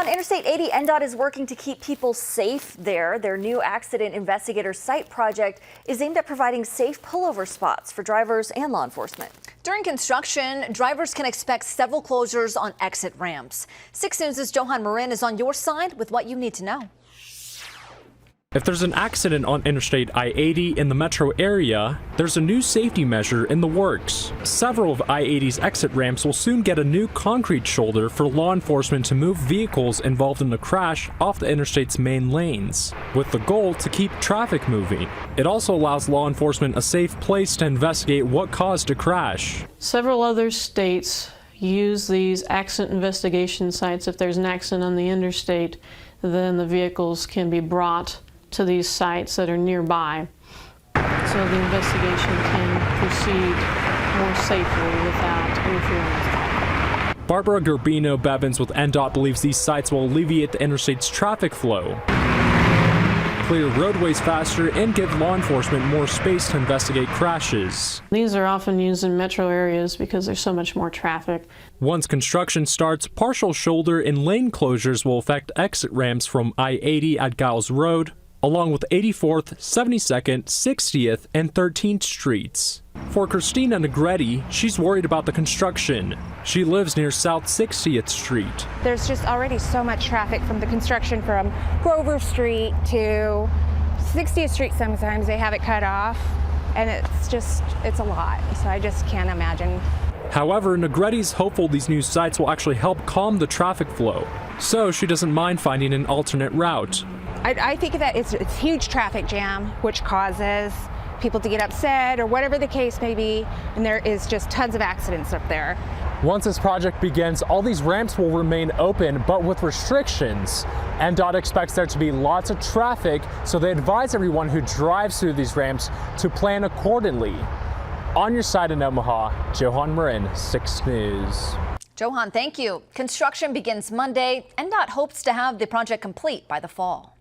On Interstate 80, NDOT is working to keep people safe there. Their new accident investigator site project is aimed at providing safe pullover spots for drivers and law enforcement. During construction, drivers can expect several closures on exit ramps. 6 News' Johan Marin is on your side with what you need to know. If there's an accident on Interstate I-80 in the metro area, there's a new safety measure in the works. Several of I-80's exit ramps will soon get a new concrete shoulder for law enforcement to move vehicles involved in the crash off the interstate's main lanes, with the goal to keep traffic moving. It also allows law enforcement a safe place to investigate what caused a crash. Several other states use these accident investigation sites. If there's an accident on the interstate, then the vehicles can be brought to these sites that are nearby, so the investigation can proceed more safely without interference. Barbara Gerbino-Bevins with NDOT believes these sites will alleviate the interstate's traffic flow, clear roadways faster, and give law enforcement more space to investigate crashes. These are often used in metro areas because there's so much more traffic. Once construction starts, partial shoulder and lane closures will affect exit ramps from I-80 at Giles Road, along with 84th, 72nd, 60th, and 13th Streets. For Christina Negretti, she's worried about the construction. She lives near South 60th Street. There's just already so much traffic from the construction from Grover Street to 60th Street. Sometimes they have it cut off, and it's a lot. So I just can't imagine. However, Negretti's hopeful these new sites will actually help calm the traffic flow, so she doesn't mind finding an alternate route. I think that it's a huge traffic jam, which causes people to get upset or whatever the case may be, and there is just tons of accidents up there. Once this project begins, all these ramps will remain open, but with restrictions. NDOT expects there to be lots of traffic, so they advise everyone who drives through these ramps to plan accordingly. On your side in Omaha, Johan Marin, 6 News. Johan, thank you. Construction begins Monday. NDOT hopes to have the project complete by the fall.